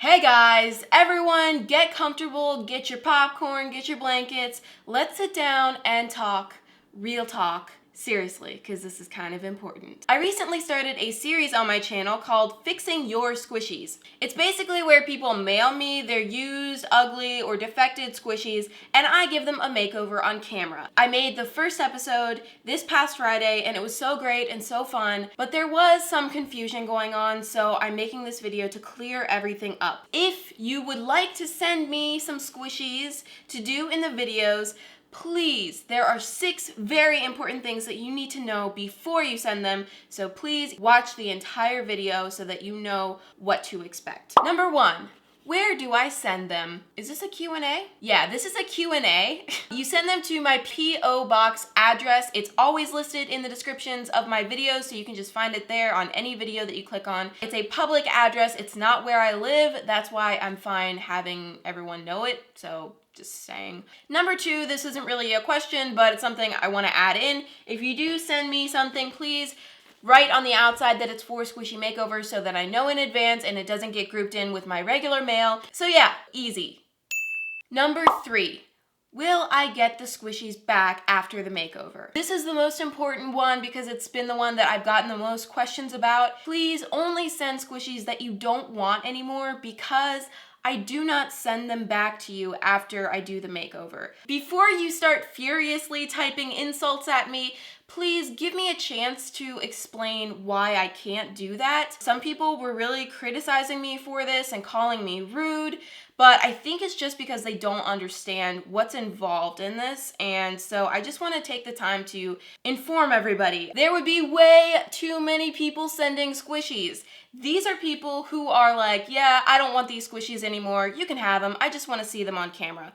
Hey guys, everyone get comfortable, get your popcorn, get your blankets. Let's sit down and talk real talk. Seriously, because this is kind of important. I recently started a series on my channel called Fixing Your Squishies. It's basically where people mail me their used, ugly, or defected squishies, and I give them a makeover on camera. I made the first episode this past Friday, and it was so great and so fun, but there was some confusion going on, so I'm making this video to clear everything up. If you would like to send me some squishies to do in the videos, please, there are 6 very important things that you need to know before you send them, so please watch the entire video so that you know what to expect. Number 1. Where do I send them? Is this a Q&A? Yeah, this is a Q&A. You send them to my P.O. Box address. It's always listed in the descriptions of my videos, so you can just find it there on any video that you click on. It's a public address. It's not where I live. That's why I'm fine having everyone know it, so just saying. Number 2, this isn't really a question, but it's something I want to add in. If you do send me something, please write on the outside that it's for Squishy Makeover so that I know in advance and it doesn't get grouped in with my regular mail. So yeah, easy. Number 3. Will I get the squishies back after the makeover? This is the most important one because it's been the one that I've gotten the most questions about. Please only send squishies that you don't want anymore because I do not send them back to you after I do the makeover. Before you start furiously typing insults at me, please give me a chance to explain why I can't do that. Some people were really criticizing me for this and calling me rude, but I think it's just because they don't understand what's involved in this, and so I just want to take the time to inform everybody. There would be way too many people sending squishies. These are people who are like, yeah, I don't want these squishies anymore. You can have them. I just want to see them on camera.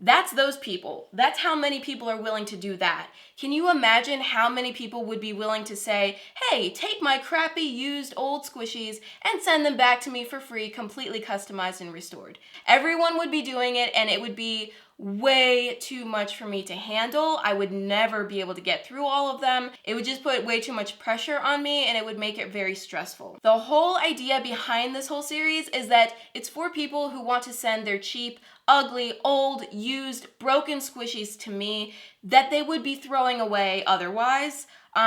That's those people. That's how many people are willing to do that. Can you imagine how many people would be willing to say, hey, take my crappy used old squishies and send them back to me for free, completely customized and restored? Everyone would be doing it, and it would be way too much for me to handle. I would never be able to get through all of them. It would just put way too much pressure on me, and it would make it very stressful. The whole idea behind this whole series is that it's for people who want to send their cheap, ugly, old, used, broken squishies to me that they would be throwing away otherwise.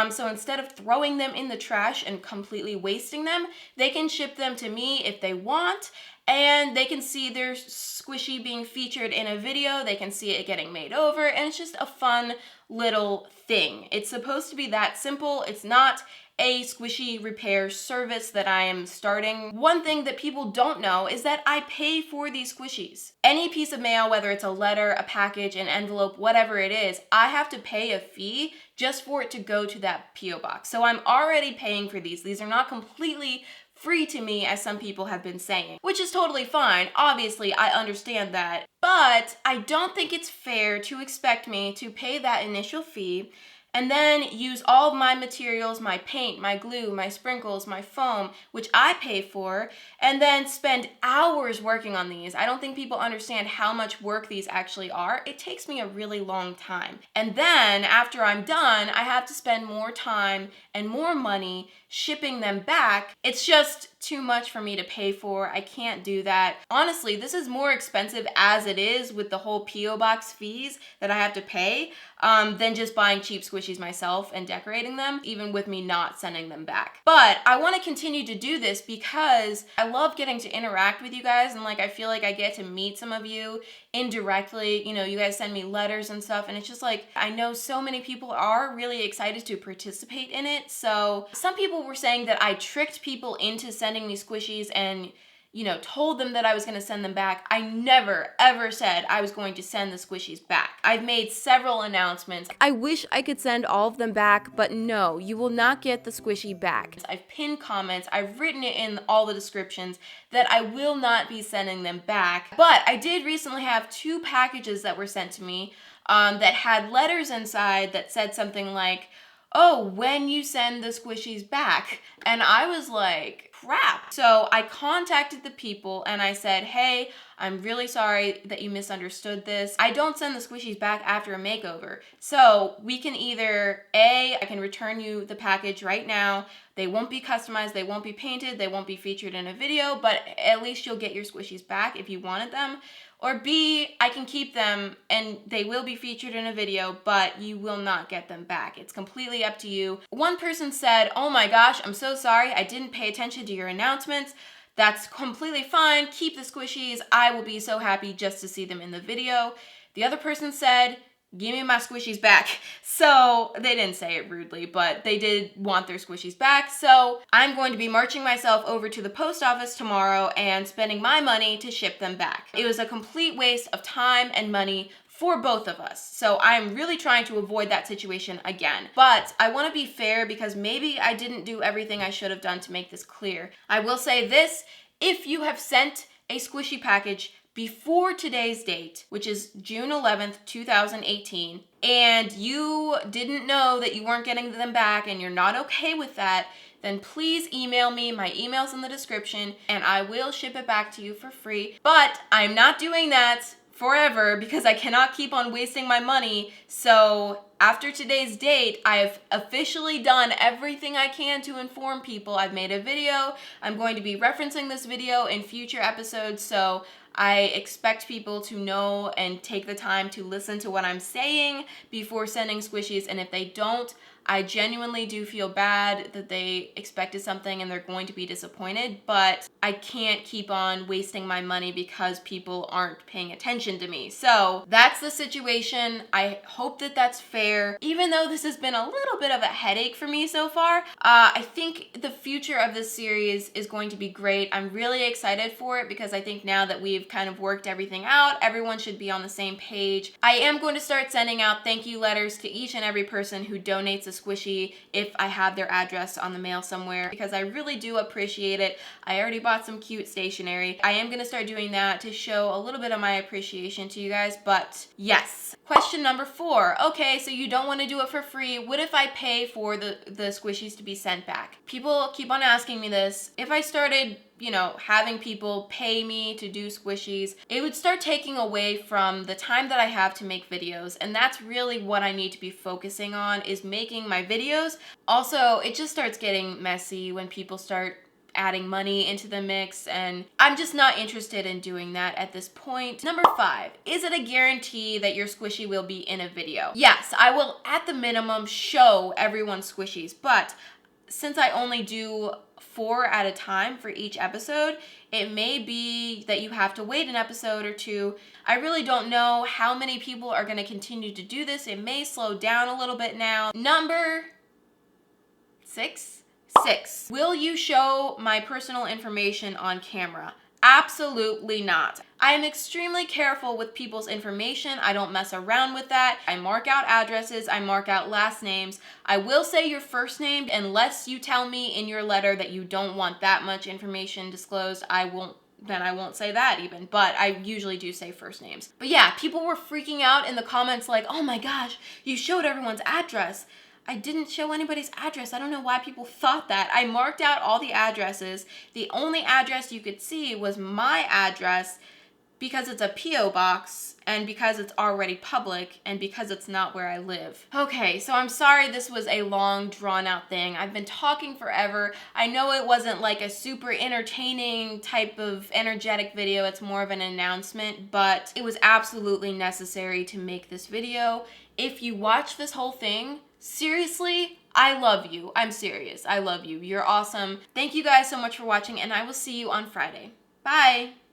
So instead of throwing them in the trash and completely wasting them, they can ship them to me if they want, and they can see their squishy being featured in a video. They can see it getting made over, and it's just a fun little thing. It's supposed to be that simple. It's not a squishy repair service that I am starting. One thing that people don't know is that I pay for these squishies. Any piece of mail, whether it's a letter, a package, an envelope, whatever it is, I have to pay a fee just for it to go to that P.O. box. So I'm already paying for these. These are not completely free to me, as some people have been saying, which is totally fine. Obviously, I understand that, but I don't think it's fair to expect me to pay that initial fee and then use all of my materials, my paint, my glue, my sprinkles, my foam, which I pay for, and then spend hours working on these. I don't think people understand how much work these actually are. It takes me a really long time. And then after I'm done, I have to spend more time and more money shipping them back. It's just too much for me to pay for. I can't do that. Honestly, this is more expensive as it is with the whole P.O. box fees that I have to pay than just buying cheap squishies myself and decorating them, even with me not sending them back. But I want to continue to do this because I love getting to interact with you guys, and I feel like I get to meet some of you indirectly. You know, you guys send me letters and stuff, and it's just like, I know so many people are really excited to participate in it. So some people were saying that I tricked people into sending me squishies and, you know, told them that I was going to send them back. I never, ever said I was going to send the squishies back. I've made several announcements. I wish I could send all of them back, but no, you will not get the squishy back. I've pinned comments, I've written it in all the descriptions that I will not be sending them back. But I did recently have 2 packages that were sent to me that had letters inside that said something like, oh, when you send the squishies back. And I was like, crap. So I contacted the people and I said, hey, I'm really sorry that you misunderstood this. I don't send the squishies back after a makeover. So we can either, A, I can return you the package right now. They won't be customized, they won't be painted, they won't be featured in a video, but at least you'll get your squishies back if you wanted them. Or B, I can keep them and they will be featured in a video, but you will not get them back. It's completely up to you. One person said, oh my gosh, I'm so sorry, I didn't pay attention to your announcements. That's completely fine, keep the squishies. I will be so happy just to see them in the video. The other person said, give me my squishies back. So they didn't say it rudely, but they did want their squishies back. So I'm going to be marching myself over to the post office tomorrow and spending my money to ship them back. It was a complete waste of time and money for both of us. So I'm really trying to avoid that situation again. But I want to be fair because maybe I didn't do everything I should have done to make this clear. I will say this, if you have sent a squishy package before today's date, which is June 11th, 2018, and you didn't know that you weren't getting them back and you're not okay with that, then please email me. My email's in the description and I will ship it back to you for free. But I'm not doing that forever because I cannot keep on wasting my money. So after today's date, I've officially done everything I can to inform people. I've made a video. I'm going to be referencing this video in future episodes, so I expect people to know and take the time to listen to what I'm saying before sending squishies, and if they don't, I genuinely do feel bad that they expected something and they're going to be disappointed, but I can't keep on wasting my money because people aren't paying attention to me. So that's the situation. I hope that that's fair. Even though this has been a little bit of a headache for me so far, I think the future of this series is going to be great. I'm really excited for it because I think now that we've kind of worked everything out, everyone should be on the same page. I am going to start sending out thank you letters to each and every person who donates a squishy if I have their address on the mail somewhere, because I really do appreciate it. I already bought some cute stationery. I am going to start doing that to show a little bit of my appreciation to you guys, but yes. Question number 4. Okay, so you don't want to do it for free. What if I pay for the squishies to be sent back? People keep on asking me this. If I started, having people pay me to do squishies, it would start taking away from the time that I have to make videos. And that's really what I need to be focusing on, is making my videos. Also, it just starts getting messy when people start adding money into the mix, and I'm just not interested in doing that at this point. Number 5, is it a guarantee that your squishy will be in a video? Yes, I will at the minimum show everyone's squishies, but since I only do 4 at a time for each episode, it may be that you have to wait an episode or 2. I really don't know how many people are going to continue to do this. It may slow down a little bit now. Number 6. Will you show my personal information on camera? Absolutely not. I am extremely careful with people's information. I don't mess around with that. I mark out addresses. I mark out last names. I will say your first name unless you tell me in your letter that you don't want that much information disclosed. I won't say that even, but I usually do say first names. But yeah, people were freaking out in the comments like, oh my gosh, you showed everyone's address. I didn't show anybody's address. I don't know why people thought that. I marked out all the addresses. The only address you could see was my address because it's a P.O. box and because it's already public and because it's not where I live. Okay, so I'm sorry this was a long, drawn-out thing. I've been talking forever. I know it wasn't like a super entertaining type of energetic video. It's more of an announcement, but it was absolutely necessary to make this video. If you watch this whole thing, seriously, I love you. I'm serious. I love you. You're awesome. Thank you guys so much for watching, and I will see you on Friday. Bye!